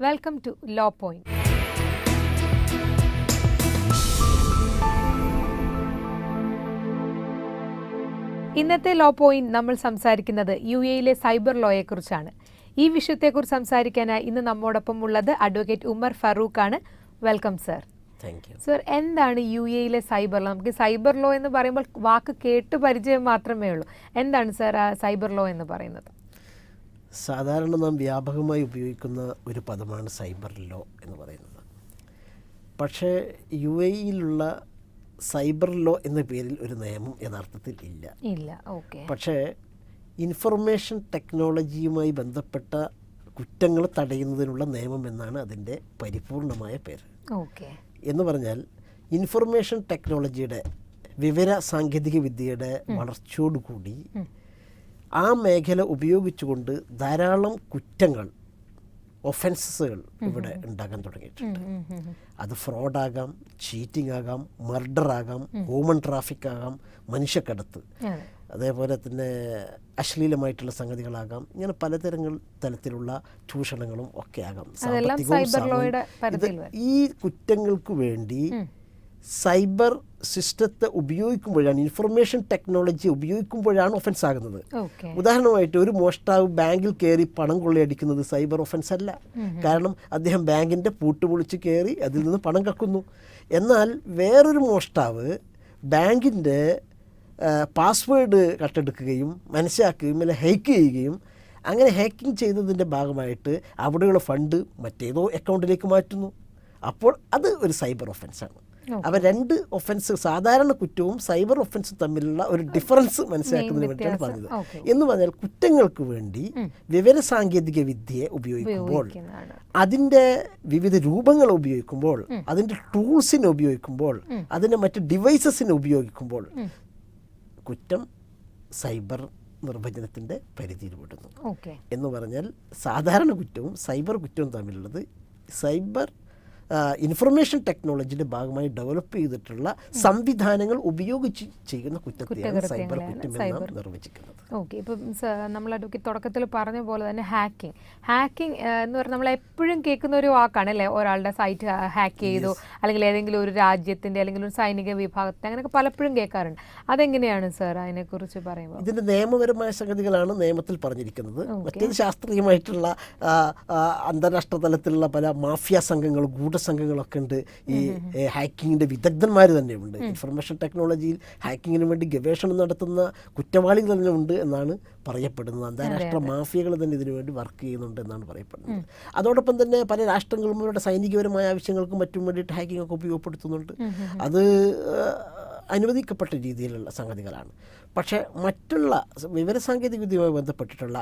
Welcome to law point. ഇന്നത്തെ law point നമ്മൾ സംസാരിക്കുന്നത് UAE സൈബർ ലോയെക്കുറിച്ചാണ്. ഈ വിഷയത്തെക്കുറിച്ച് സംസാരിക്കാനായി ഇന്ന് നമ്മോടൊപ്പം ഉള്ളത് അഡ്വക്കേറ്റ് ഉമർ ഫറൂഖ് ആണ്. Welcome sir. സർ, എന്താണ് UAE സൈബർ ലോ? നമുക്ക് സൈബർ ലോ എന്ന് പറയുമ്പോൾ വാക്ക് കേട്ട് പരിചയം മാത്രമേ ഉള്ളൂ. എന്താണ് സർ സൈബർ ലോ എന്ന് പറയുന്നത്? സാധാരണ നാം വ്യാപകമായി ഉപയോഗിക്കുന്ന ഒരു പദമാണ് സൈബർ ലോ എന്ന് പറയുന്നത്. പക്ഷേ UAE സൈബർ ലോ എന്ന പേരിൽ ഒരു നിയമം യഥാർത്ഥത്തിൽ ഇല്ല. പക്ഷേ ഇൻഫർമേഷൻ ടെക്നോളജിയുമായി ബന്ധപ്പെട്ട കുറ്റങ്ങൾ തടയുന്നതിനുള്ള നിയമം എന്നാണ് അതിൻ്റെ പരിപൂർണമായ പേര്. എന്ന് പറഞ്ഞാൽ ഇൻഫർമേഷൻ ടെക്നോളജിയുടെ വിവര സാങ്കേതിക വിദ്യയുടെ വളർച്ചയോടുകൂടി ആ മേഖല ഉപയോഗിച്ചുകൊണ്ട് ധാരാളം കുറ്റങ്ങൾ, ഒഫൻസുകൾ ഇവിടെ ഉണ്ടാകാൻ തുടങ്ങിയിട്ടുണ്ട്. അത് ഫ്രോഡാകാം, ചീറ്റിംഗ് ആകാം, മർഡർ ആകാം, ഹ്യൂമൻ ട്രാഫിക് ആകാം, മനുഷ്യക്കടത്ത്, അതേപോലെ തന്നെ അശ്ലീലമായിട്ടുള്ള സംഗതികളാകാം. ഇങ്ങനെ തലത്തിലുള്ള ചൂഷണങ്ങളും ഒക്കെ ആകാം. ഈ കുറ്റങ്ങൾക്ക് വേണ്ടി സൈബർ സിസ്റ്റത്തെ ഉപയോഗിക്കുമ്പോഴാണ്, ഇൻഫർമേഷൻ ടെക്നോളജി ഉപയോഗിക്കുമ്പോഴാണ് ഒഫൻസ് ആകുന്നത്. ഉദാഹരണമായിട്ട് ഒരു മോഷ്ടാവ് ബാങ്കിൽ കയറി പണം കൊള്ളയടിക്കുന്നത് സൈബർ ഒഫൻസ് അല്ല. കാരണം അദ്ദേഹം ബാങ്കിൻ്റെ പൂട്ട് പൊളിച്ച് കയറി അതിൽ നിന്ന് പണം കക്കുന്നു. എന്നാൽ വേറൊരു മോഷ്ടാവ് ബാങ്കിൻ്റെ പാസ്വേഡ് കട്ടെടുക്കുകയും മനസ്സിലാക്കുകയും അല്ലെങ്കിൽ ഹാക്ക് ചെയ്യുകയും അങ്ങനെ ഹാക്കിംഗ് ചെയ്തതിൻ്റെ ഭാഗമായിട്ട് അവിടെയുള്ള ഫണ്ട് മറ്റേതോ അക്കൗണ്ടിലേക്ക് മാറ്റുന്നു. അപ്പോൾ അത് ഒരു സൈബർ ഒഫൻസാണ്. അവ രണ്ട് ഒഫൻസ്, സാധാരണ കുറ്റവും സൈബർ ഒഫൻസും തമ്മിലുള്ള ഒരു ഡിഫറൻസ് മനസ്സിലാക്കുന്നതിന് വേണ്ടിയാണ് പറഞ്ഞത്. എന്ന് പറഞ്ഞാൽ കുറ്റങ്ങൾക്ക് വേണ്ടി വിവരസാങ്കേതിക വിദ്യയെ ഉപയോഗിക്കുമ്പോൾ, അതിൻ്റെ വിവിധ രൂപങ്ങൾ ഉപയോഗിക്കുമ്പോൾ, അതിൻ്റെ ടൂൾസിനെ ഉപയോഗിക്കുമ്പോൾ, അതിൻ്റെ മറ്റ് ഡിവൈസസിനെ ഉപയോഗിക്കുമ്പോൾ കുറ്റം സൈബർ നിർവചനത്തിൻ്റെ പരിധിയിൽ വിടുന്നു. എന്ന് പറഞ്ഞാൽ സാധാരണ കുറ്റവും സൈബർ കുറ്റവും തമ്മിലുള്ളത് സൈബർ ഇൻഫർമേഷൻ ടെക്നോളജിയുടെ ഭാഗമായി ഡെവലപ്പ് ചെയ്തിട്ടുള്ള സംവിധാനങ്ങൾ ഉപയോഗിച്ച് ചെയ്യുന്ന കുറ്റത്തെയാണ് സൈബർ കുറ്റം എന്ന് നിർവചിക്കുന്നത്. ഇപ്പം നമ്മൾ അഡ്വക്കേറ്റ് തുടക്കത്തിൽ പറഞ്ഞ പോലെ തന്നെ ഹാക്കിംഗ് എന്ന് പറഞ്ഞാൽ നമ്മൾ എപ്പോഴും കേൾക്കുന്ന ഒരു വാക്കാണ് അല്ലേ? ഒരാളുടെ സൈറ്റ് ഹാക്ക് ചെയ്തു, അല്ലെങ്കിൽ ഏതെങ്കിലും ഒരു രാജ്യത്തിൻ്റെ അല്ലെങ്കിൽ ഒരു സൈനിക വിഭാഗത്തെ, അങ്ങനെയൊക്കെ പലപ്പോഴും കേൾക്കാറുണ്ട്. അതെങ്ങനെയാണ് സർ അതിനെക്കുറിച്ച് പറയുമ്പോൾ? ഇതിൻ്റെ നിയമപരമായ സംഗതികളാണ് നിയമത്തിൽ പറഞ്ഞിരിക്കുന്നത്. മറ്റേത് ശാസ്ത്രീയമായിട്ടുള്ള അന്താരാഷ്ട്ര തലത്തിലുള്ള പല മാഫിയ സംഘങ്ങളും സംഘങ്ങളൊക്കെ ഉണ്ട്. ഈ ഹാക്കിങ്ങിൻ്റെ വിദഗ്ധന്മാർ തന്നെയുണ്ട്. ഇൻഫർമേഷൻ ടെക്നോളജിയിൽ ഹാക്കിങ്ങിന് വേണ്ടി ഗവേഷണം നടത്തുന്ന കുറ്റവാളികൾ തന്നെ ഉണ്ട് എന്നാണ് പറയപ്പെടുന്നത്. അന്താരാഷ്ട്ര മാഫിയകൾ തന്നെ ഇതിനു വേണ്ടി വർക്ക് ചെയ്യുന്നുണ്ട് എന്നാണ് പറയപ്പെടുന്നത്. അതോടൊപ്പം തന്നെ പല രാഷ്ട്രങ്ങളും അവരുടെ സൈനികപരമായ ആവശ്യങ്ങൾക്കും മറ്റും വേണ്ടിയിട്ട് ഹാക്കിംഗ് ഒക്കെ ഉപയോഗപ്പെടുത്തുന്നുണ്ട്. അത് അനുവദിക്കപ്പെട്ട രീതിയിലുള്ള സംഗതികളാണ്. പക്ഷേ മറ്റുള്ള വിവരസാങ്കേതിക വിദ്യയുമായി ബന്ധപ്പെട്ടിട്ടുള്ള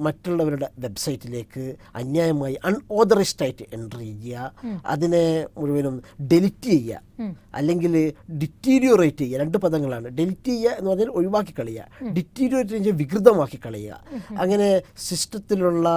മറ്റുള്ളവരുടെ വെബ്സൈറ്റിലേക്ക് അന്യായമായി അൺഓതറൈസ്ഡ് ആയിട്ട് എൻട്രി ചെയ്യുക, അതിനെ മുഴുവനും ഡെലിറ്റ് ചെയ്യുക, അല്ലെങ്കിൽ ഡിറ്റീരിയോറേറ്റ് ചെയ്യുക. രണ്ട് പദങ്ങളാണ്. ഡെലിറ്റ് ചെയ്യുക എന്ന് പറഞ്ഞാൽ ഒഴിവാക്കി കളയുക, ഡിറ്റീരിയോറേറ്റ് ചെയ്യുക വികൃതമാക്കി കളയുക. അങ്ങനെ സിസ്റ്റത്തിലുള്ള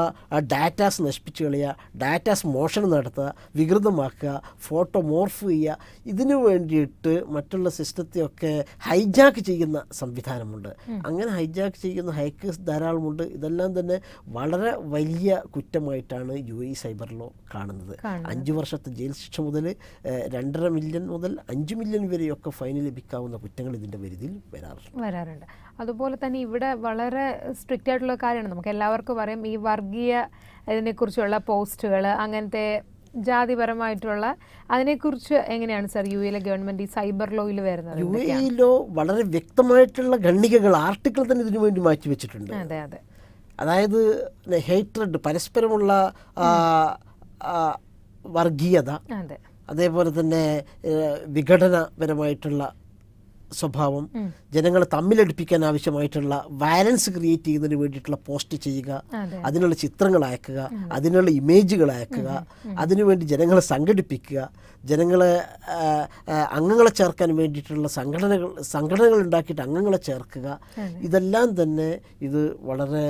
ഡാറ്റാസ് നശിപ്പിച്ച് കളയുക, ഡാറ്റാസ് മോഷണം നടത്തുക, വികൃതമാക്കുക, ഫോട്ടോ മോർഫ് ചെയ്യുക. ഇതിനു വേണ്ടിയിട്ട് മറ്റുള്ള സിസ്റ്റത്തെയൊക്കെ ഹൈജാക്ക് ചെയ്യുന്ന സംവിധാനമുണ്ട്. അങ്ങനെ ഹൈജാക്ക് ചെയ്യുന്ന ഹാക്കേഴ്സ് ധാരാളമുണ്ട്. ഇതെല്ലാം തന്നെ വളരെ വലിയ കുറ്റമായിട്ടാണ് UAE സൈബർ ലോ കാണുന്നത്. 5 വർഷത്തെ ജയിൽ ശിക്ഷ മുതൽ 2.5 മില്യൺ മുതൽ 5 മില്യൺ വരെയൊക്കെ ഫൈൻ ലഭിക്കാവുന്ന കുറ്റങ്ങൾ ഇതിൻ്റെ പരിധിയിൽ വരാറുണ്ട്. അതുപോലെ തന്നെ ഇവിടെ വളരെ സ്ട്രിക്റ്റ് ആയിട്ടുള്ള കാര്യമാണ്. നമുക്ക് എല്ലാവർക്കും അറിയാം, ഈ വർഗീയ ഇതിനെക്കുറിച്ചുള്ള പോസ്റ്റുകൾ, അങ്ങനത്തെ ജാതിപരമായിട്ടുള്ള അതിനെക്കുറിച്ച് എങ്ങനെയാണ് സർ UAE ഗവൺമെന്റ് ഈ സൈബർ ലോയിൽ വരുന്നത്? UAE ലോ വളരെ വ്യക്തമായിട്ടുള്ള ഖണ്ഡികകൾ, ആർട്ടിക്കിൾ തന്നെ ഇതിനു വേണ്ടി മാറ്റിവെച്ചിട്ടുണ്ട്. അതായത് ഹേറ്റ്രഡ്, പരസ്പരമുള്ള വർഗീയത, അതേപോലെ തന്നെ വിഘടനപരമായിട്ടുള്ള സ്വഭാവം, ജനങ്ങളെ തമ്മിലടുപ്പിക്കാൻ ആവശ്യമായിട്ടുള്ള വയലൻസ് ക്രിയേറ്റ് ചെയ്യുന്നതിന് വേണ്ടിയിട്ടുള്ള പോസ്റ്റ് ചെയ്യുക, അതിനുള്ള ചിത്രങ്ങൾ അയക്കുക, അതിനുള്ള ഇമേജുകൾ അയക്കുക, അതിനുവേണ്ടി ജനങ്ങളെ സംഘടിപ്പിക്കുക, ജനങ്ങളെ അംഗങ്ങളെ ചേർക്കാൻ വേണ്ടിയിട്ടുള്ള സംഘടനകൾ ഉണ്ടാക്കിയിട്ട് അംഗങ്ങളെ ചേർക്കുക. ഇതെല്ലാം തന്നെ ഇത് വളരെ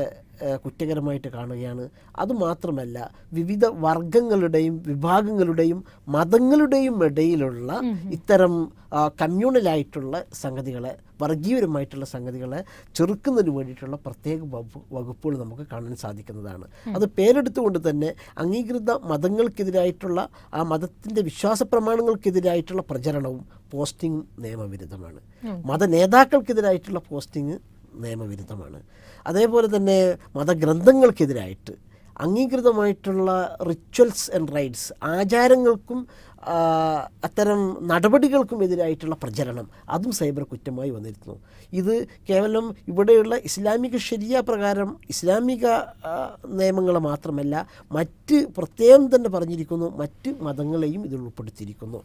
കുറ്റകരമായിട്ട് കാണുകയാണ്. അതുമാത്രമല്ല, വിവിധ വർഗങ്ങളുടെയും വിഭാഗങ്ങളുടെയും മതങ്ങളുടെയും ഇടയിലുള്ള ഇത്തരം കമ്മ്യൂണലായിട്ടുള്ള സംഗതികളെ, വർഗീയപരമായിട്ടുള്ള സംഗതികളെ ചെറുക്കുന്നതിന് വേണ്ടിയിട്ടുള്ള പ്രത്യേക വകുപ്പുകൾ നമുക്ക് കാണാൻ സാധിക്കുന്നതാണ്. അത് പേരെടുത്തുകൊണ്ട് തന്നെ അംഗീകൃത മതങ്ങൾക്കെതിരായിട്ടുള്ള, ആ മതത്തിൻ്റെ വിശ്വാസ പ്രമാണങ്ങൾക്കെതിരായിട്ടുള്ള പ്രചരണവും പോസ്റ്റിംഗ് നിയമവിരുദ്ധമാണ്. മത നേതാക്കൾക്കെതിരായിട്ടുള്ള പോസ്റ്റിംഗ് നിയമവിരുദ്ധമാണ്. അതേപോലെ തന്നെ മതഗ്രന്ഥങ്ങൾക്കെതിരായിട്ട് അംഗീകൃതമായിട്ടുള്ള റിച്വൽസ് ആൻഡ് റൈറ്റ്സ്, ആചാരങ്ങൾക്കും അത്തരം നടപടികൾക്കും എതിരായിട്ടുള്ള പ്രചരണം, അതും സൈബർ കുറ്റമായി വന്നിരുന്നു. ഇത് കേവലം ഇവിടെയുള്ള ഇസ്ലാമിക ശരിയ പ്രകാരം ഇസ്ലാമിക നിയമങ്ങൾ മാത്രമല്ല, മറ്റ് പ്രത്യേകം തന്നെ പറഞ്ഞിരിക്കുന്നു, മറ്റ് മതങ്ങളെയും ഇതിൽ ഉൾപ്പെടുത്തിയിരിക്കുന്നു.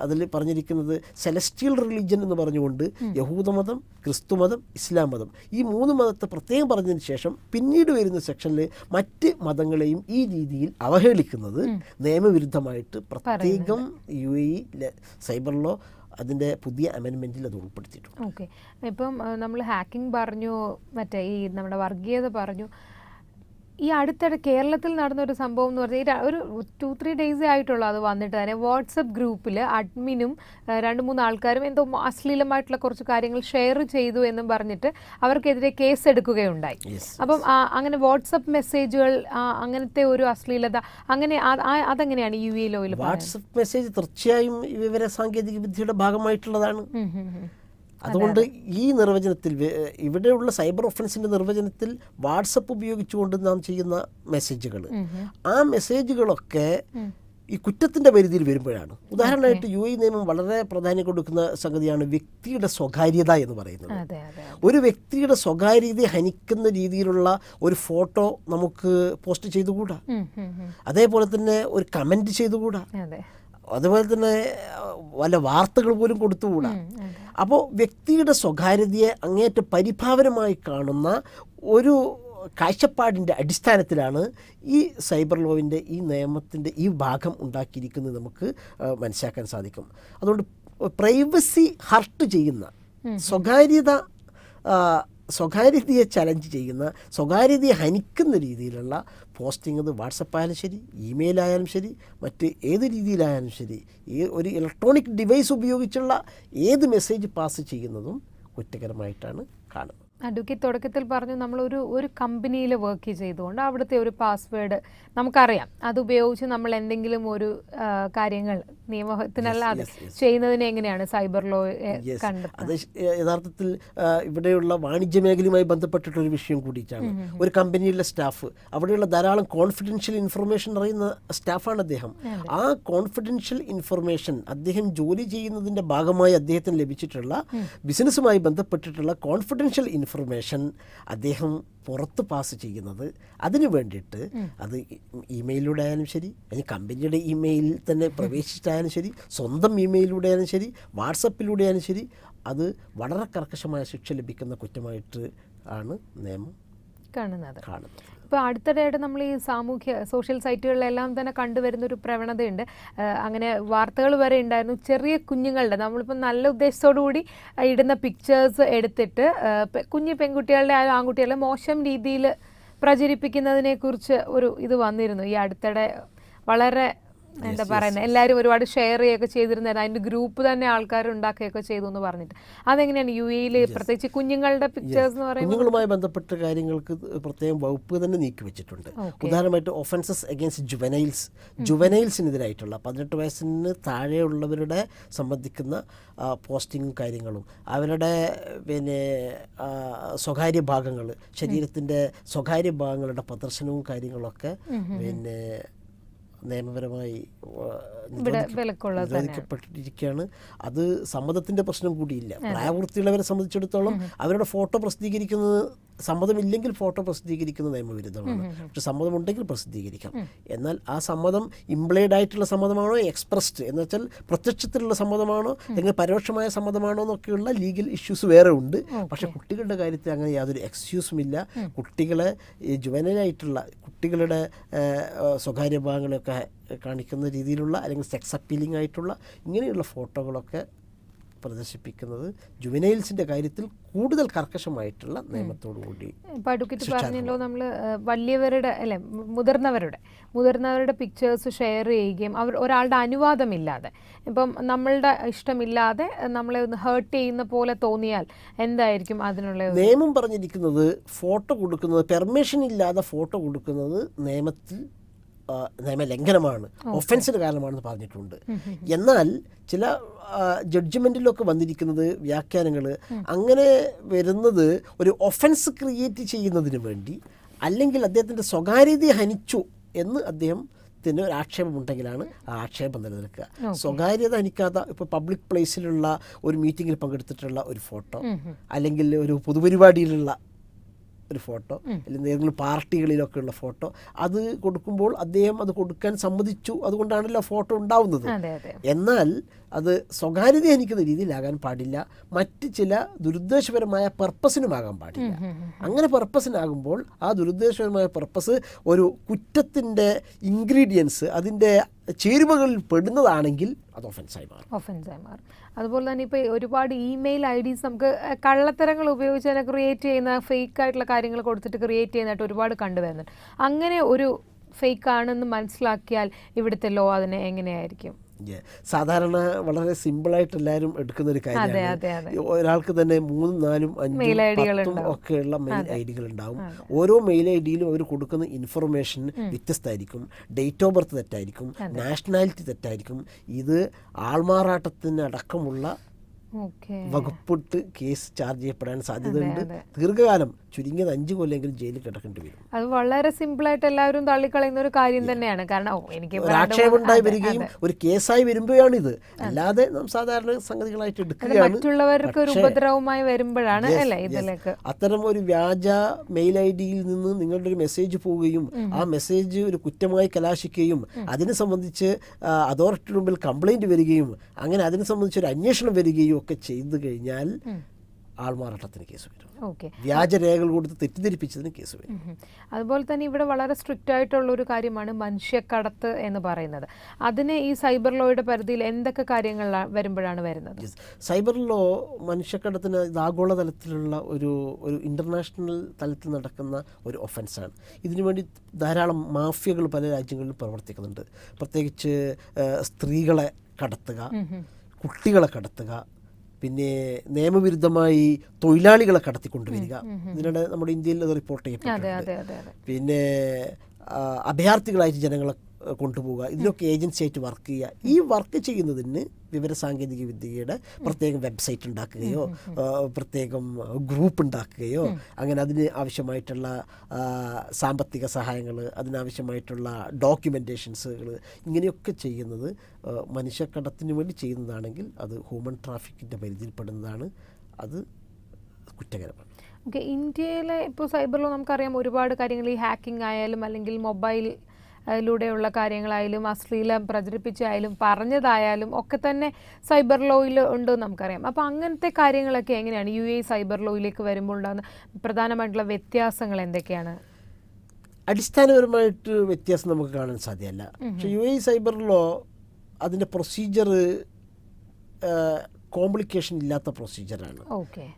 അതിൽ പറഞ്ഞിരിക്കുന്നത് സെലസ്റ്റിയൽ റിലീജിയൻ എന്ന് പറഞ്ഞുകൊണ്ട് യഹൂദമതം, ക്രിസ്തുമതം, ഇസ്ലാം മതം, ഈ 3 മതത്തെ പ്രത്യേകം പറഞ്ഞതിന് ശേഷം പിന്നീട് വരുന്ന സെക്ഷനിൽ മറ്റ് മതങ്ങളെയും ഈ രീതിയിൽ അവഹേളിക്കുന്നത് നിയമവിരുദ്ധമായിട്ട് പ്രത്യേകം UAE സൈബർ ലോ അതിൻ്റെ പുതിയ അമെൻമെൻറ്റിൽ അത് ഉൾപ്പെടുത്തിയിട്ടുണ്ട്. ഓക്കെ, ഇപ്പം നമ്മൾ ഹാക്കിംഗ് പറഞ്ഞു, മറ്റേ ഈ നമ്മുടെ വർഗീയത പറഞ്ഞു. ഈ അടുത്തിടെ കേരളത്തിൽ നടന്നൊരു സംഭവം എന്ന് പറഞ്ഞാൽ ഒരു 2-3 ഡേയ്സേ ആയിട്ടുള്ളൂ അത് വന്നിട്ട് തന്നെ. വാട്സപ്പ് ഗ്രൂപ്പിൽ അഡ്മിനും 2-3 ആൾക്കാരും എന്തോ അശ്ലീലമായിട്ടുള്ള കുറച്ച് കാര്യങ്ങൾ ഷെയർ ചെയ്തു എന്നും പറഞ്ഞിട്ട് അവർക്കെതിരെ കേസ് എടുക്കുകയുണ്ടായി. അപ്പം അങ്ങനെ വാട്സപ്പ് മെസ്സേജുകൾ, അങ്ങനത്തെ ഒരു അശ്ലീലത, അങ്ങനെ അതെങ്ങനെയാണ് UAE ലോയിൽ? വാട്സപ്പ് മെസ്സേജ് തീർച്ചയായും വിവര സാങ്കേതിക വിദ്യയുടെ ഭാഗമായിട്ടുള്ളതാണ്. അതുകൊണ്ട് ഈ നിർവചനത്തിൽ, ഇവിടെയുള്ള സൈബർ ഒഫൻസിൻ്റെ നിർവചനത്തിൽ വാട്സപ്പ് ഉപയോഗിച്ചുകൊണ്ട് നാം ചെയ്യുന്ന മെസ്സേജുകൾ, ആ മെസ്സേജുകളൊക്കെ ഈ കുറ്റത്തിൻ്റെ പരിധിയിൽ വരുമ്പോഴാണ്. ഉദാഹരണമായിട്ട് UAE നിയമം വളരെ പ്രാധാന്യം കൊടുക്കുന്ന സംഗതിയാണ് വ്യക്തിയുടെ സ്വകാര്യത എന്ന് പറയുന്നത്. ഒരു വ്യക്തിയുടെ സ്വകാര്യതയെ ഹനിക്കുന്ന രീതിയിലുള്ള ഒരു ഫോട്ടോ നമുക്ക് പോസ്റ്റ് ചെയ്തുകൂടാ, അതേപോലെ തന്നെ ഒരു കമൻറ്റ് ചെയ്തുകൂടാ, അതുപോലെ തന്നെ വല്ല വാർത്തകൾ പോലും കൊടുത്തുകൂടാ. അപ്പോൾ വ്യക്തിയുടെ സ്വകാര്യതയെ അങ്ങേയറ്റം പരിഭാവനമായി കാണുന്ന ഒരു കാഴ്ചപ്പാടിൻ്റെ അടിസ്ഥാനത്തിലാണ് ഈ സൈബർ ലോവിൻ്റെ ഈ നിയമത്തിൻ്റെ ഈ ഭാഗം ഉണ്ടാക്കിയിരിക്കുന്നത് നമുക്ക് മനസ്സിലാക്കാൻ സാധിക്കും. അതുകൊണ്ട് പ്രൈവസി ഹർട്ട് ചെയ്യുന്ന, സ്വകാര്യതയെ ചലഞ്ച് ചെയ്യുന്ന, സ്വകാര്യതയെ ഹനിക്കുന്ന രീതിയിലുള്ള പോസ്റ്റിംഗ്, അത് വാട്സപ്പായാലും ശരി, ഇമെയിൽ ആയാലും ശരി, മറ്റ് ഏത് രീതിയിലായാലും ശരി, ഒരു ഇലക്ട്രോണിക് ഡിവൈസ് ഉപയോഗിച്ചുള്ള ഏത് മെസ്സേജ് പാസ് ചെയ്യുന്നതും കുറ്റകരമായിട്ടാണ് കാണുന്നത്. അഡ്വക്കേറ്റ് തുടക്കത്തിൽ പറഞ്ഞു ഒരു കമ്പനിയിൽ വർക്ക് ചെയ്തുകൊണ്ട് അവിടുത്തെ ഒരു പാസ്വേഡ് നമുക്കറിയാം, അതുപയോഗിച്ച് നമ്മൾ എന്തെങ്കിലും ഒരു കാര്യങ്ങൾ നിയമത്തിനല്ലാതെ ചെയ്യുന്നതിന് എങ്ങനെയാണ് സൈബർ ലോ കണ്ടെത്തുന്നത്? അത് യഥാർത്ഥത്തിൽ ഇവിടെയുള്ള വാണിജ്യ മേഖലയുമായി ബന്ധപ്പെട്ടിട്ടൊരു വിഷയം കൂടിയിട്ടാണ്. ഒരു കമ്പനിയിലെ സ്റ്റാഫ്, അവിടെയുള്ള ധാരാളം കോൺഫിഡൻഷ്യൽ ഇൻഫർമേഷൻ അറിയുന്ന സ്റ്റാഫാണ് അദ്ദേഹം. ആ കോൺഫിഡൻഷ്യൽ ഇൻഫർമേഷൻ അദ്ദേഹം ജോലി ചെയ്യുന്നതിൻ്റെ ഭാഗമായി അദ്ദേഹത്തിന് ലഭിച്ചിട്ടുള്ള ബിസിനസ്സുമായി ബന്ധപ്പെട്ടിട്ടുള്ള കോൺഫിഡൻഷ്യൽ ഇൻഫർമേഷൻ അദ്ദേഹം പുറത്ത് പാസ് ചെയ്യുന്നത്, അതിനു വേണ്ടിയിട്ട് അത് ഇമെയിലൂടെ ആയാലും ശരി, അല്ലെങ്കിൽ കമ്പനിയുടെ ഇമെയിലിൽ തന്നെ പ്രവേശിച്ചിട്ടായാലും ശരി, സ്വന്തം ഇമെയിലൂടെ ആയാലും ശരി, വാട്സപ്പിലൂടെ ആയാലും ശരി, അത് വളരെ കർക്കശമായ ശിക്ഷ ലഭിക്കുന്ന കുറ്റമായിട്ട് ആണ് നിയമം കാണുന്നത്. ഇപ്പോൾ അടുത്തിടെയായിട്ട് നമ്മൾ ഈ സോഷ്യൽ സൈറ്റുകളിലെല്ലാം തന്നെ കണ്ടുവരുന്നൊരു പ്രവണതയുണ്ട്. അങ്ങനെ വാർത്തകൾ വരെ ഉണ്ടായിരുന്നു, ചെറിയ കുഞ്ഞുങ്ങളുടെ, നമ്മളിപ്പോൾ നല്ല ഉദ്ദേശത്തോടു കൂടി ഇടുന്ന പിക്ചേഴ്സ് എടുത്തിട്ട് കുഞ്ഞു പെൺകുട്ടികളുടെ ആൺകുട്ടികളെ മോശം രീതിയിൽ പ്രചരിപ്പിക്കുന്നതിനെക്കുറിച്ച് ഒരു ഇത് വന്നിരുന്നു ഈ അടുത്തിടെ. വളരെ എന്താ പറയുന്നത്, എല്ലാവരും ഒരുപാട് ഷെയർ ചെയ്യുകയൊക്കെ ചെയ്തിരുന്നത്, അതിൻ്റെ ഗ്രൂപ്പ് തന്നെ ആൾക്കാർ ഉണ്ടാക്കുകയൊക്കെ ചെയ്തു എന്ന് പറഞ്ഞിട്ട്. അതെങ്ങനെയാണ് UAE പ്രത്യേകിച്ച് കുഞ്ഞുങ്ങളുടെ പിക്ചേഴ്സ് എന്ന് പറയുന്നത്? കുഞ്ഞുങ്ങളുമായി ബന്ധപ്പെട്ട കാര്യങ്ങൾക്ക് പ്രത്യേകം വകുപ്പ് തന്നെ നീക്കി വെച്ചിട്ടുണ്ട്. ഉദാഹരണമായിട്ട് ഒഫൻസസ് അഗെയിൻസ്റ്റ് ജുവനൈൽസിനെതിരായിട്ടുള്ള 18 വയസ്സിന് താഴെയുള്ളവരുടെ സംബന്ധിക്കുന്ന പോസ്റ്റിങ്ങും കാര്യങ്ങളും, അവരുടെ സ്വകാര്യ ഭാഗങ്ങൾ, ശരീരത്തിൻ്റെ സ്വകാര്യ ഭാഗങ്ങളുടെ പ്രദർശനവും കാര്യങ്ങളൊക്കെ നിയമപരമായി നിരോധിക്കപ്പെട്ടിരിക്കുകയാണ്. അത് സമ്മതത്തിൻ്റെ പ്രശ്നം കൂടിയില്ല. പ്രായപൂർത്തിയുള്ളവരെ സംബന്ധിച്ചിടത്തോളം അവരുടെ ഫോട്ടോ പ്രസിദ്ധീകരിക്കുന്നത്, സമ്മതമില്ലെങ്കിൽ ഫോട്ടോ പ്രസിദ്ധീകരിക്കുന്നത് നിയമവിരുദ്ധമാണ്. പക്ഷെ സമ്മതമുണ്ടെങ്കിൽ പ്രസിദ്ധീകരിക്കാം. എന്നാൽ ആ സമ്മതം ഇംപ്ലൈഡ് ആയിട്ടുള്ള സമ്മതമാണോ, എക്സ്പ്രസ്ഡ് എന്ന് വെച്ചാൽ പ്രത്യക്ഷത്തിലുള്ള സമ്മതമാണോ, അല്ലെങ്കിൽ പരോക്ഷമായ സമ്മതമാണോ എന്നൊക്കെയുള്ള ലീഗൽ ഇഷ്യൂസ് വേറെ ഉണ്ട്. പക്ഷെ കുട്ടികളുടെ കാര്യത്തിൽ അങ്ങനെ യാതൊരു എക്സ്ക്യൂസും ഇല്ല. കുട്ടികളെ ജുവനലായിട്ടുള്ള കുട്ടികളുടെ സ്വകാര്യ ഭാഗങ്ങളൊക്കെ കാണിക്കുന്ന രീതിയിലുള്ള, അല്ലെങ്കിൽ സെക്സ് അപ്പീലിംഗ് ആയിട്ടുള്ള ഇങ്ങനെയുള്ള ഫോട്ടോകളൊക്കെ പ്രദർശിപ്പിക്കുന്നത് ജുവനൈൽസിൻ്റെ കാര്യത്തിൽ കൂടുതൽ കർക്കശമായിട്ടുള്ള നിയമത്തോടുകൂടി. ഇപ്പോൾ അഡ്വക്കേറ്റ് പറഞ്ഞല്ലോ, നമ്മൾ വലിയവരുടെ അല്ലെ മുതിർന്നവരുടെ പിക്ചേഴ്സ് ഷെയർ ചെയ്യുകയും ഒരാളുടെ അനുവാദമില്ലാതെ, ഇപ്പം നമ്മളുടെ ഇഷ്ടമില്ലാതെ നമ്മളെ ഒന്ന് ഹേർട്ട് ചെയ്യുന്ന പോലെ തോന്നിയാൽ എന്തായിരിക്കും അതിനുള്ള നിയമം പറഞ്ഞിരിക്കുന്നത്? ഫോട്ടോ കൊടുക്കുന്നത്, പെർമിഷൻ ഇല്ലാതെ ഫോട്ടോ കൊടുക്കുന്നത് നിയമലംഘനമാണ്, ഒഫൻസിന് കാരണമാണെന്ന് പറഞ്ഞിട്ടുണ്ട്. എന്നാൽ ചില ജഡ്ജ്മെൻറ്റിലൊക്കെ വന്നിരിക്കുന്നത് വ്യാഖ്യാനങ്ങൾ അങ്ങനെ വരുന്നത് ഒരു ഒഫൻസ് ക്രിയേറ്റ് ചെയ്യുന്നതിന് വേണ്ടി, അല്ലെങ്കിൽ അദ്ദേഹത്തിൻ്റെ സ്വകാര്യതയെ ഹനിച്ചു എന്ന് അദ്ദേഹത്തിന് ഒരു ആക്ഷേപമുണ്ടെങ്കിലാണ് ആ ആക്ഷേപം നിലനിൽക്കുക. സ്വകാര്യത ഹനിക്കാത്ത, ഇപ്പോൾ പബ്ലിക് പ്ലേസിലുള്ള ഒരു മീറ്റിങ്ങിൽ പങ്കെടുത്തിട്ടുള്ള ഒരു ഫോട്ടോ, അല്ലെങ്കിൽ ഒരു പൊതുപരിപാടിയിലുള്ള ഒരു ഫോട്ടോ, അല്ലെങ്കിൽ ഏതെങ്കിലും പാർട്ടികളിലൊക്കെ ഉള്ള ഫോട്ടോ, അത് കൊടുക്കുമ്പോൾ അദ്ദേഹം അത് കൊടുക്കാൻ സമ്മതിച്ചു, അതുകൊണ്ടാണല്ലോ ഫോട്ടോ ഉണ്ടാവുന്നത്. എന്നാൽ അത് സ്വകാര്യത ഹനിക്കുന്ന രീതിയിലാകാൻ പാടില്ല, മറ്റ് ചില ദുരുദ്ദേശപരമായ പർപ്പസിനുമാകാൻ പാടില്ല. അങ്ങനെ പർപ്പസിനാകുമ്പോൾ ആ ദുരുദ്ദേശപരമായ പർപ്പസ് ഒരു കുറ്റത്തിൻ്റെ ഇൻഗ്രീഡിയൻസ്, അതിൻ്റെ ചേരുവകളിൽ പെടുന്നതാണെങ്കിൽ അത് ഒഫൻസായി മാറും. അതുപോലെ തന്നെ ഇപ്പോൾ ഒരുപാട് ഇമെയിൽ IDs നമുക്ക് കള്ളത്തരങ്ങൾ ഉപയോഗിച്ച് തന്നെ ക്രിയേറ്റ് ചെയ്യുന്ന ഫേക്ക് ആയിട്ടുള്ള കാര്യങ്ങൾ കൊടുത്തിട്ട് ക്രിയേറ്റ് ചെയ്യുന്നതായിട്ട് ഒരുപാട് കണ്ടുവരുന്നുണ്ട്. അങ്ങനെ ഒരു ഫേക്ക് ആണെന്ന് മനസ്സിലാക്കിയാൽ ഇവിടുത്തെ ലോ അതിനെ എങ്ങനെയായിരിക്കും? സാധാരണ വളരെ സിമ്പിളായിട്ട് എല്ലാവരും എടുക്കുന്ന ഒരു കാര്യമാണ്. ഒരാൾക്ക് തന്നെ 3, 4, 5 ഒക്കെയുള്ള മെയിൽ ID-കൾ ഉണ്ടാവും. ഓരോ മെയിൽ ID-യിലും അവർ കൊടുക്കുന്ന ഇൻഫർമേഷൻ വ്യത്യസ്തമായിരിക്കും. ഡേറ്റ് ഓഫ് ബർത്ത് തെറ്റായിരിക്കും, നാഷണാലിറ്റി തെറ്റായിരിക്കും. ഇത് ആൾമാറാട്ടത്തിന് അടക്കമുള്ള വകുപ്പിട്ട് കേസ് ചാർജ് ചെയ്യപ്പെടാൻ സാധ്യതയുണ്ട്. ദീർഘകാലം, ചുരുങ്ങിയത് 5 കൊല്ലെങ്കിലും ജയിലിൽ കിടക്കേണ്ടി വരും. അത് വളരെ സിമ്പിളായിട്ട് എല്ലാവരും തള്ളിക്കളയുന്ന ഒരു കാര്യം തന്നെയാണ്. കാരണം എനിക്ക് ആക്ഷേപമുണ്ടായി വരികയും ഒരു കേസായി വരുമ്പോഴാണ് ഇത്, അല്ലാതെ നാം സാധാരണ സംഗതികളായിട്ട് എടുക്കുകയാണ്. മറ്റുള്ളവർക്ക് ഒരു ഉപദ്രവമായി വരുമ്പോഴാണ് അല്ലേ ഇതിലേക്ക്. അത്തരം ഒരു വ്യാജ മെയിൽ ID-യിൽ നിന്ന് നിങ്ങളുടെ ഒരു മെസ്സേജ് പോവുകയും ആ മെസ്സേജ് ഒരു കുറ്റമായി കലാശിക്കുകയും അതിനെ സംബന്ധിച്ച് അതോറിറ്റിയുടെ മുമ്പിൽ കംപ്ലൈൻറ്റ് വരികയും അങ്ങനെ അതിനെ സംബന്ധിച്ച് ഒരു അന്വേഷണം വരികയും ഒക്കെ ചെയ്തു കഴിഞ്ഞാൽ ആൾമാറാട്ടത്തിന് കേസ് വരും. വ്യാജരേഖകൾ കൊടുത്ത് തെറ്റിദ്ധരിപ്പിച്ചതിന് കേസ് വരും. അതുപോലെ തന്നെ ഇവിടെ വളരെ സ്ട്രിക്റ്റ് ആയിട്ടുള്ള ഒരു കാര്യമാണ് മനുഷ്യക്കടത്ത് എന്ന് പറയുന്നത്. അതിന് ഈ സൈബർ ലോയുടെ പരിധിയിൽ എന്തൊക്കെ കാര്യങ്ങൾ വരുമ്പോഴാണ് വരുന്നത്? സൈബർ ലോ മനുഷ്യക്കടത്തിന് ആഗോളതലത്തിലുള്ള ഒരു ഇന്റർനാഷണൽ തലത്തിൽ നടക്കുന്ന ഒരു ഒഫൻസാണ്. ഇതിനുവേണ്ടി ധാരാളം മാഫിയകൾ പല രാജ്യങ്ങളിലും പ്രവർത്തിക്കുന്നുണ്ട്. പ്രത്യേകിച്ച് സ്ത്രീകളെ കടത്തുക, കുട്ടികളെ കടത്തുക, പിന്നെ നിയമവിരുദ്ധമായി തൊഴിലാളികളെ കടത്തിക്കൊണ്ടുവരിക. ഇതിനിടെ നമ്മുടെ ഇന്ത്യയിൽ അത് റിപ്പോർട്ട് ചെയ്യപ്പെട്ടിട്ടുണ്ട്. പിന്നെ അഭയാർത്ഥികളായിട്ട് ജനങ്ങളെ കൊണ്ടുപോവുക, ഇതിലൊക്കെ ഏജൻസി ആയിട്ട് വർക്ക് ചെയ്യുക. ഈ വർക്ക് ചെയ്യുന്നതിന് വിവരസാങ്കേതിക വിദ്യയുടെ പ്രത്യേകം വെബ്സൈറ്റ് ഉണ്ടാക്കുകയോ പ്രത്യേകം ഗ്രൂപ്പ് ഉണ്ടാക്കുകയോ അങ്ങനെ അതിന് ആവശ്യമായിട്ടുള്ള സാമ്പത്തിക സഹായങ്ങൾ, അതിനാവശ്യമായിട്ടുള്ള ഡോക്യുമെൻറ്റേഷൻസുകൾ ഇങ്ങനെയൊക്കെ ചെയ്യുന്നത് മനുഷ്യക്കടത്തിന് വേണ്ടി ചെയ്യുന്നതാണെങ്കിൽ അത് ഹ്യൂമൻ ട്രാഫിക്കിൻ്റെ പരിധിയിൽപ്പെടുന്നതാണ്. അത് കുറ്റകരമാണ്. ഓക്കെ, ഇന്ത്യയിലെ ഇപ്പോൾ സൈബറിലോ നമുക്കറിയാം ഒരുപാട് കാര്യങ്ങൾ, ഈ ഹാക്കിംഗ് ആയാലും അല്ലെങ്കിൽ മൊബൈൽ ലൂടെയുള്ള കാര്യങ്ങളായാലും അശ്ലീലം പ്രചരിപ്പിച്ചായാലും പറഞ്ഞതായാലും ഒക്കെ തന്നെ സൈബർ ലോയിൽ ഉണ്ടെന്ന് നമുക്കറിയാം. അപ്പോൾ അങ്ങനത്തെ കാര്യങ്ങളൊക്കെ എങ്ങനെയാണ് UAE സൈബർ ലോയിലേക്ക് വരുമ്പോൾ ഉണ്ടാകുന്ന പ്രധാനമായിട്ടുള്ള വ്യത്യാസങ്ങൾ എന്തൊക്കെയാണ്? അടിസ്ഥാനപരമായിട്ട് വ്യത്യാസം നമുക്ക് കാണാൻ സാധ്യമല്ല. പക്ഷേ UAE സൈബർ ലോ അതിൻ്റെ പ്രൊസീജിയർ കോംപ്ലിക്കേഷൻ ഇല്ലാത്ത പ്രൊസീജിയറാണ്.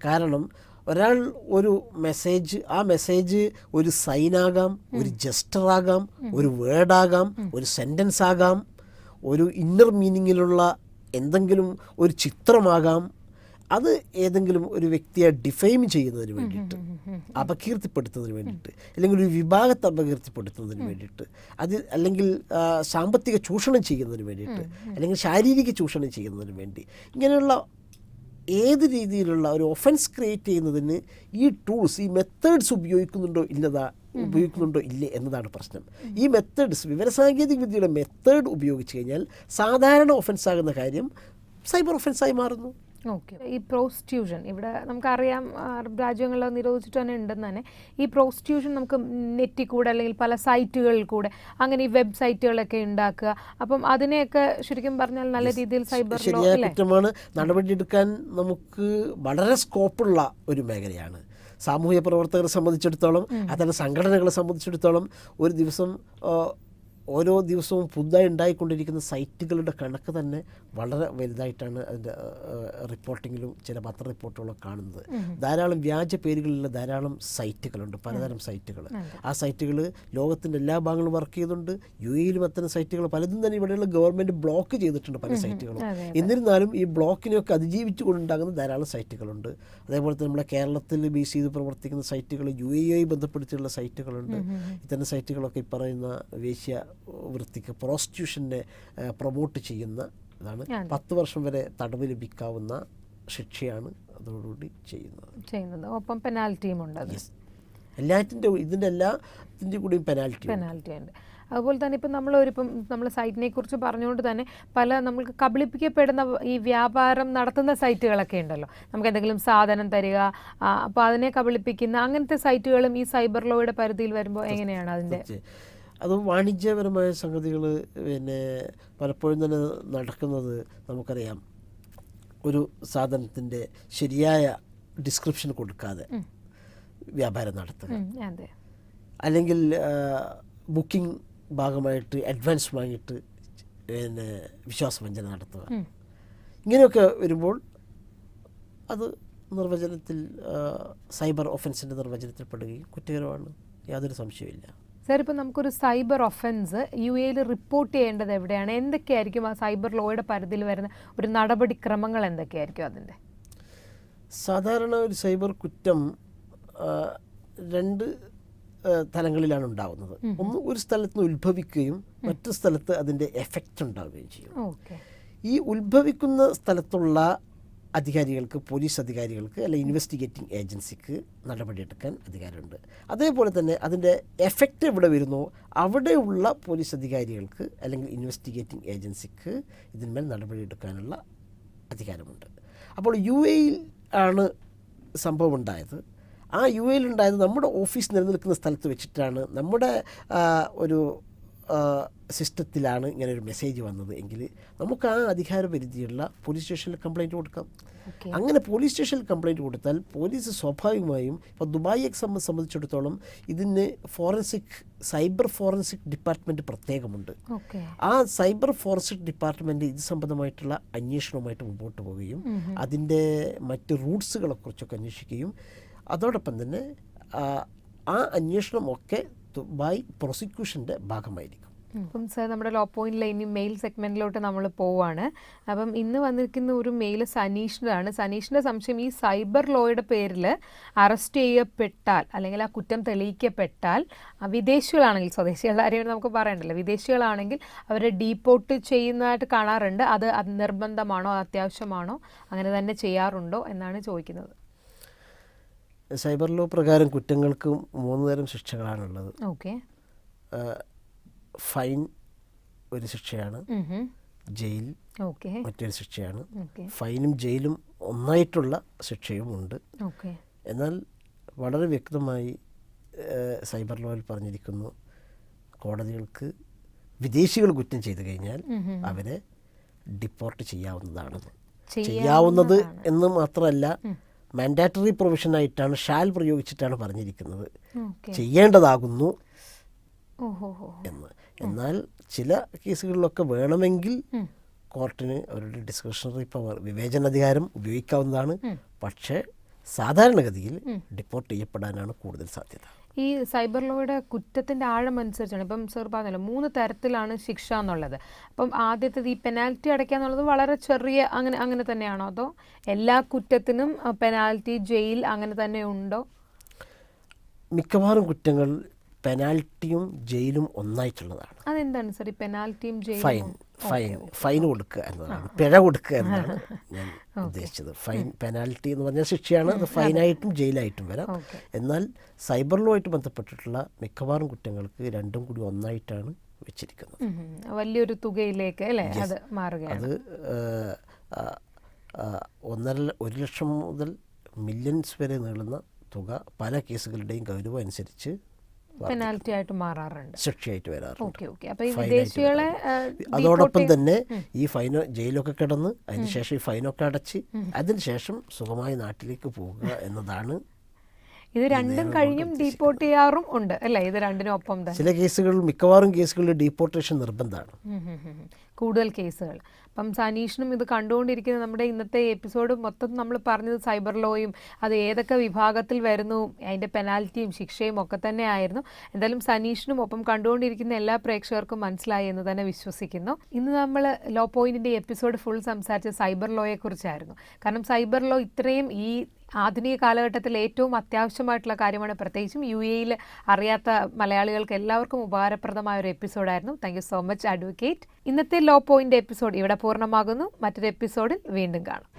കാരണം ഒരാൾ ഒരു മെസ്സേജ്, ആ മെസ്സേജ് ഒരു സൈനാകാം, ഒരു ജസ്റ്ററാകാം, ഒരു വേർഡാകാം, ഒരു സെൻറ്റൻസ് ആകാം, ഒരു ഇന്നർ മീനിങ്ങിലുള്ള എന്തെങ്കിലും ഒരു ചിത്രമാകാം. അത് ഏതെങ്കിലും ഒരു വ്യക്തിയെ ഡിഫെയിം ചെയ്യുന്നതിന് വേണ്ടിയിട്ട്, അപകീർത്തിപ്പെടുത്തുന്നതിന് വേണ്ടിയിട്ട്, അല്ലെങ്കിൽ ഒരു വിഭാഗത്തെ അപകീർത്തിപ്പെടുത്തുന്നതിന് വേണ്ടിയിട്ട്, അത് അല്ലെങ്കിൽ സാമ്പത്തിക ചൂഷണം ചെയ്യുന്നതിന് വേണ്ടിയിട്ട്, അല്ലെങ്കിൽ ശാരീരിക ചൂഷണം ചെയ്യുന്നതിന് വേണ്ടി, ഇങ്ങനെയുള്ള ഏത് രീതിയിലുള്ള ഒരു ഒഫൻസ് ക്രിയേറ്റ് ചെയ്യുന്നതിന് ഈ ടൂൾസ്, ഈ മെത്തേഡ്സ് ഉപയോഗിക്കുന്നുണ്ടോ ഇല്ലേ എന്നതാണ് പ്രശ്നം. ഈ മെത്തേഡ്സ്, വിവരസാങ്കേതിക വിദ്യയുടെ മെത്തേഡ് ഉപയോഗിച്ച് കഴിഞ്ഞാൽ സാധാരണ ഒഫൻസ് ആകുന്ന കാര്യം സൈബർ ഒഫൻസായി മാറുന്നു. ഓക്കെ, ഈ പ്രോസ്റ്റിറ്റ്യൂഷൻ ഇവിടെ നമുക്കറിയാം അറബ് രാജ്യങ്ങളിൽ നിരോധിച്ചിട്ട് തന്നെ ഉണ്ടെന്ന് തന്നെ. ഈ പ്രോസ്റ്റിറ്റ്യൂഷൻ നമുക്ക് നെറ്റിൽ കൂടെ അല്ലെങ്കിൽ പല സൈറ്റുകളിൽ കൂടെ അങ്ങനെ ഈ വെബ്സൈറ്റുകളൊക്കെ ഉണ്ടാക്കുക. അപ്പം അതിനെയൊക്കെ ശരിക്കും പറഞ്ഞാൽ നല്ല രീതിയിൽ സൈബർ ശരിയായ കുറ്റമാണ്. നടപടിയെടുക്കാൻ നമുക്ക് വളരെ സ്കോപ്പുള്ള ഒരു മേഖലയാണ്. സാമൂഹ്യ പ്രവർത്തകരെ സംബന്ധിച്ചിടത്തോളം, അത്തരം സംഘടനകളെ സംബന്ധിച്ചിടത്തോളം ഒരു ദിവസം ഓരോ ദിവസവും പുതുതായി ഉണ്ടായിക്കൊണ്ടിരിക്കുന്ന സൈറ്റുകളുടെ കണക്ക് തന്നെ വളരെ വലുതായിട്ടാണ് അതിൻ്റെ റിപ്പോർട്ടിങ്ങിലും ചില പത്ര റിപ്പോർട്ടുകളൊക്കെ കാണുന്നത്. ധാരാളം വ്യാജ പേരുകളിലുള്ള ധാരാളം സൈറ്റുകളുണ്ട്, പലതരം സൈറ്റുകൾ. ആ സൈറ്റുകൾ ലോകത്തിൻ്റെ എല്ലാ ഭാഗങ്ങളും വർക്ക് ചെയ്യുന്നുണ്ട്. UAE-യിലും അത്തരം സൈറ്റുകൾ പലതും തന്നെ ഇവിടെയുള്ള ഗവൺമെൻറ് ബ്ലോക്ക് ചെയ്തിട്ടുണ്ട് പല സൈറ്റുകളും. എന്നിരുന്നാലും ഈ ബ്ലോക്കിനെയൊക്കെ അതിജീവിച്ചു കൊണ്ടുണ്ടാകുന്ന ധാരാളം സൈറ്റുകളുണ്ട്. അതേപോലെ തന്നെ നമ്മുടെ കേരളത്തിൽ ബേസ് ചെയ്ത് പ്രവർത്തിക്കുന്ന സൈറ്റുകൾ, UAE-യുമായി ബന്ധപ്പെടുത്തിയുള്ള സൈറ്റുകളുണ്ട്. ഇത്തരം സൈറ്റുകളൊക്കെ ഈ പറയുന്ന വേശ്യ വൃത്തിക്ക് പ്രോസ്റ്റിറ്റ്യൂഷനെ പ്രൊമോട്ട് ചെയ്യുന്ന ഇതാണ്. 10 വർഷം വരെ തടവ് ലഭിക്കാവുന്ന ശിക്ഷയാണ് അതോടുകൂടി ചെയ്യുന്നത്. ഒപ്പം പെനാൽറ്റിയും ഉണ്ട്. ഇതിൻ്റെ എല്ലാത്തിൻ്റെ കൂടിയും പെനാൽറ്റി ഉണ്ട്. അതുപോലെ തന്നെ ഇപ്പം നമ്മൾ സൈറ്റിനെ കുറിച്ച് പറഞ്ഞുകൊണ്ട് തന്നെ പല നമ്മൾക്ക് കബളിപ്പിക്കപ്പെടുന്ന ഈ വ്യാപാരം നടത്തുന്ന സൈറ്റുകളൊക്കെ ഉണ്ടല്ലോ. നമുക്ക് എന്തെങ്കിലും സാധനം തരിക, അപ്പോൾ അതിനെ കബളിപ്പിക്കുന്ന അങ്ങനത്തെ സൈറ്റുകളും ഈ സൈബർ ലോയുടെ പരിധിയിൽ വരുമ്പോൾ എങ്ങനെയാണ് അതിൻ്റെ? അത് വാണിജ്യപരമായ സംഗതികൾ പിന്നെ പലപ്പോഴും തന്നെ നടക്കുന്നത് നമുക്കറിയാം. ഒരു സാധനത്തിൻ്റെ ശരിയായ ഡിസ്ക്രിപ്ഷൻ കൊടുക്കാതെ വ്യാപാരം നടത്തുക, അല്ലെങ്കിൽ ബുക്കിംഗ് ഭാഗമായിട്ട് അഡ്വാൻസ് വാങ്ങിയിട്ട് പിന്നെ വിശ്വാസവഞ്ചന നടത്തുക. ഇങ്ങനെയൊക്കെ വരുമ്പോൾ അത് നിർവചനത്തിൽ സൈബർ ഒഫൻസിൻ്റെ നിർവചനത്തിൽ പെടുകയും കുറ്റകരമാണ്, യാതൊരു സംശയമില്ല. സാർ, ഇപ്പോൾ നമുക്കൊരു സൈബർ ഒഫൻസ് UAE-യിൽ റിപ്പോർട്ട് ചെയ്യേണ്ടത് എവിടെയാണ്? എന്തൊക്കെയായിരിക്കും ആ സൈബർ ലോയുടെ പരിധിയിൽ വരുന്ന ഒരു നടപടിക്രമങ്ങൾ എന്തൊക്കെയായിരിക്കും അതിൻ്റെ? സാധാരണ ഒരു സൈബർ കുറ്റം 2 തലങ്ങളിലാണ് ഉണ്ടാവുന്നത്. ഒന്ന്, ഒരു സ്ഥലത്ത് നിന്ന് ഉത്ഭവിക്കുകയും മറ്റൊരു സ്ഥലത്ത് അതിൻ്റെ എഫക്റ്റ് ഉണ്ടാവുകയും ചെയ്യും. ഈ ഉത്ഭവിക്കുന്ന സ്ഥലത്തുള്ള അധികാരികൾക്ക്, പോലീസ് അധികാരികൾക്ക് അല്ലെങ്കിൽ ഇൻവെസ്റ്റിഗേറ്റിംഗ് ഏജൻസിക്ക് നടപടിയെടുക്കാൻ അധികാരമുണ്ട്. അതേപോലെ തന്നെ അതിൻ്റെ എഫക്റ്റ് എവിടെ വരുന്നോ അവിടെയുള്ള പോലീസ് അധികാരികൾക്ക് അല്ലെങ്കിൽ ഇൻവെസ്റ്റിഗേറ്റിംഗ് ഏജൻസിക്ക് ഇതിന്മേൽ നടപടിയെടുക്കാനുള്ള അധികാരമുണ്ട്. അപ്പോൾ UAE-യിൽ ആണ് സംഭവം ഉണ്ടായത്. ആ UAE-യിൽ ഉണ്ടായത് നമ്മുടെ ഓഫീസ് നിലനിൽക്കുന്ന സ്ഥലത്ത് വെച്ചിട്ടാണ്, നമ്മുടെ ഒരു സിസ്റ്റത്തിലാണ് ഇങ്ങനെ ഒരു മെസ്സേജ് വന്നത് എങ്കിൽ നമുക്ക് ആ അധികാരപരിധിയുള്ള പോലീസ് സ്റ്റേഷനിൽ കംപ്ലയിൻറ്റ് കൊടുക്കാം. അങ്ങനെ പോലീസ് സ്റ്റേഷനിൽ കംപ്ലയിൻറ്റ് കൊടുത്താൽ പോലീസ് സ്വാഭാവികമായും, ഇപ്പോൾ ദുബായ് എക്സാമിനെ സംബന്ധിച്ചിടത്തോളം ഇതിന് സൈബർ ഫോറൻസിക് ഡിപ്പാർട്ട്മെൻറ്റ് പ്രത്യേകമുണ്ട്. ആ സൈബർ ഫോറൻസിക് ഡിപ്പാർട്ട്മെൻറ്റ് ഇത് സംബന്ധമായിട്ടുള്ള അന്വേഷണവുമായിട്ട് മുമ്പോട്ട് പോവുകയും അതിൻ്റെ മറ്റ് റൂട്ട്സുകളെക്കുറിച്ചൊക്കെ അന്വേഷിക്കുകയും അതോടൊപ്പം തന്നെ ആ അന്വേഷണമൊക്കെ ദുബായ് പ്രോസിക്യൂഷൻ്റെ ഭാഗമായിരിക്കും. അപ്പം സാർ, നമ്മുടെ ലോ പോയിന്റിലെ ഇനി മെയിൽ സെഗ്മെൻറ്റിലോട്ട് നമ്മൾ പോവാണ്. അപ്പം ഇന്ന് വന്നിരിക്കുന്ന ഒരു മെയിൽ സനീഷിൻ്റെതാണ്. സനീഷിൻ്റെ സംശയം, ഈ സൈബർ ലോയുടെ പേരിൽ അറസ്റ്റ് ചെയ്യപ്പെട്ടാൽ അല്ലെങ്കിൽ ആ കുറ്റം തെളിയിക്കപ്പെട്ടാൽ വിദേശികളാണെങ്കിൽ, സ്വദേശികളുടെ കാര്യം നമുക്ക് പറയണ്ടല്ലോ, വിദേശികളാണെങ്കിൽ അവരെ ഡീപ്പോർട്ട് ചെയ്യുന്നതായിട്ട് കാണാറുണ്ട്. അത് നിർബന്ധമാണോ, അത്യാവശ്യമാണോ, അങ്ങനെ തന്നെ ചെയ്യാറുണ്ടോ എന്നാണ് ചോദിക്കുന്നത്. സൈബർ ലോ പ്രകാരം കുറ്റങ്ങൾക്ക് 3 തരം ശിക്ഷകളാണുള്ളത്. ഫൈൻ ഒരു ശിക്ഷയാണ്, ജയിൽ മറ്റൊരു ശിക്ഷയാണ്. ഫൈനും ജയിലും ഒന്നായിട്ടുള്ള ശിക്ഷയും ഉണ്ട്. എന്നാൽ വളരെ വ്യക്തമായി സൈബർ ലോയിൽ പറഞ്ഞിരിക്കുന്നു, കോടതികൾക്ക് വിദേശികൾ കുറ്റം ചെയ്തു കഴിഞ്ഞാൽ അവരെ ഡിപ്പോർട്ട് ചെയ്യാവുന്നതാണെന്ന്. ചെയ്യാവുന്നത് എന്ന് മാത്രമല്ല, മാൻഡാറ്ററി പ്രൊവിഷനായിട്ടാണ്, ഷാൽ പ്രയോഗിച്ചിട്ടാണ് പറഞ്ഞിരിക്കുന്നത്, ചെയ്യേണ്ടതാകുന്നു എന്ന്. എന്നാൽ ചില കേസുകളിലൊക്കെ വേണമെങ്കിൽ കോർട്ടിന് അവരുടെ ഡിസ്ക്രിഷണറി പവർ, വിവേചനാധികാരം ഉപയോഗിക്കാവുന്നതാണ്. പക്ഷേ സാധാരണഗതിയിൽ ഡിപ്പോർട്ട് ചെയ്യപ്പെടാനാണ് കൂടുതൽ സാധ്യത. ഈ സൈബർ ലോയുടെ കുറ്റത്തിൻ്റെ ആഴം അനുസരിച്ചാണ്, ഇപ്പം സർ പറഞ്ഞല്ലോ 3 തരത്തിലാണ് ശിക്ഷ എന്നുള്ളത്. അപ്പം ആദ്യത്തേത് ഈ പെനാൽറ്റി അടയ്ക്കുക എന്നുള്ളത് വളരെ ചെറിയ അങ്ങനെ തന്നെയാണോ, അതോ എല്ലാ കുറ്റത്തിനും പെനാൽറ്റി, ജയിൽ അങ്ങനെ തന്നെ ഉണ്ടോ? മിക്കവാറും കുറ്റങ്ങൾ പെനാൽറ്റിയും ജയിലും ഒന്നായിട്ടുള്ളതാണ്. അതെന്താണ് സർ ഈ പെനാൽറ്റിയും ജയിലും? ഫൈൻ കൊടുക്കുക എന്നതാണ്, പിഴ കൊടുക്കുക എന്നതാണ് ഞാൻ ഉദ്ദേശിച്ചത്. ഫൈൻ, പെനാൽറ്റി എന്ന് പറഞ്ഞാൽ ശിക്ഷയാണ്, അത് ഫൈനായിട്ടും ജയിലായിട്ടും വരാം. എന്നാൽ സൈബർ ലോ ആയിട്ട് ബന്ധപ്പെട്ടിട്ടുള്ള മിക്കവാറും കുറ്റങ്ങൾക്ക് 2ഉം കൂടി ഒന്നായിട്ടാണ് വെച്ചിരിക്കുന്നത്. വലിയൊരു തുകയിലേക്ക് അല്ലേ അത് മാറുകയാണ്. അത് 1 ലക്ഷം മുതൽ മില്യൺസ് വരെ നീളുന്ന തുക പല കേസുകളുടെയും ഗൗരവം അനുസരിച്ച് പെനാൽറ്റി ആയിട്ട് മാറാറുണ്ട്, ശിക്ഷയായിട്ട് വരാറുണ്ട്. അതോടൊപ്പം തന്നെ ഈ ഫൈനോ ജയിലൊക്കെ കിടന്ന് അതിനുശേഷം ഈ ഫൈനൊക്കെ അടച്ച് അതിനുശേഷം സുഖമായി നാട്ടിലേക്ക് പോകുക എന്നതാണ് ഇത് രണ്ടും കഴിഞ്ഞും ഡീപ്പോർട്ട് ചെയ്യാറും ഉണ്ട് അല്ലേ? ഇത് രണ്ടിനും ഒപ്പം തന്നെ ചില കേസുകളിൽ, മിക്കവാറും കേസുകളിൽ ഡീപ്പോർട്ടേഷൻ നിർബന്ധമാണ്. കൂടുതൽ കേസുകൾ. അപ്പം സനീഷിനും ഇത് കണ്ടുകൊണ്ടിരിക്കുന്ന നമ്മുടെ ഇന്നത്തെ എപ്പിസോഡ് മൊത്തം നമ്മൾ പറഞ്ഞത് സൈബർ ലോയും അത് ഏതൊക്കെ വിഭാഗത്തിൽ വരുന്നു, അതിൻ്റെ പെനാൽറ്റിയും ശിക്ഷയും ഒക്കെ തന്നെ ആയിരുന്നു. എന്തായാലും സനീഷിനും ഒപ്പം കണ്ടുകൊണ്ടിരിക്കുന്ന എല്ലാ പ്രേക്ഷകർക്കും മനസ്സിലായി എന്ന് തന്നെ വിശ്വസിക്കുന്നു. ഇന്ന് നമ്മൾ ലോ പോയിന്റിൻ്റെ എപ്പിസോഡ് ഫുൾ സംസാരിച്ച സൈബർ ലോയെക്കുറിച്ചായിരുന്നു. കാരണം സൈബർ ലോ ഇത്രയും ഈ ആധുനിക കാലഘട്ടത്തിൽ ഏറ്റവും അത്യാവശ്യമായിട്ടുള്ള കാര്യമാണ്. പ്രത്യേകിച്ചും UAE അറിയാത്ത മലയാളികൾക്ക് എല്ലാവർക്കും ഉപകാരപ്രദമായ ഒരു എപ്പിസോഡായിരുന്നു. Thank you so much advocate. ഇന്നത്തെ ലോ പോയിന്റ് എപ്പിസോഡ് ഇവിടെ പൂർണ്ണമാകുന്നു. മറ്റൊരു എപ്പിസോഡിൽ വീണ്ടും കാണാം.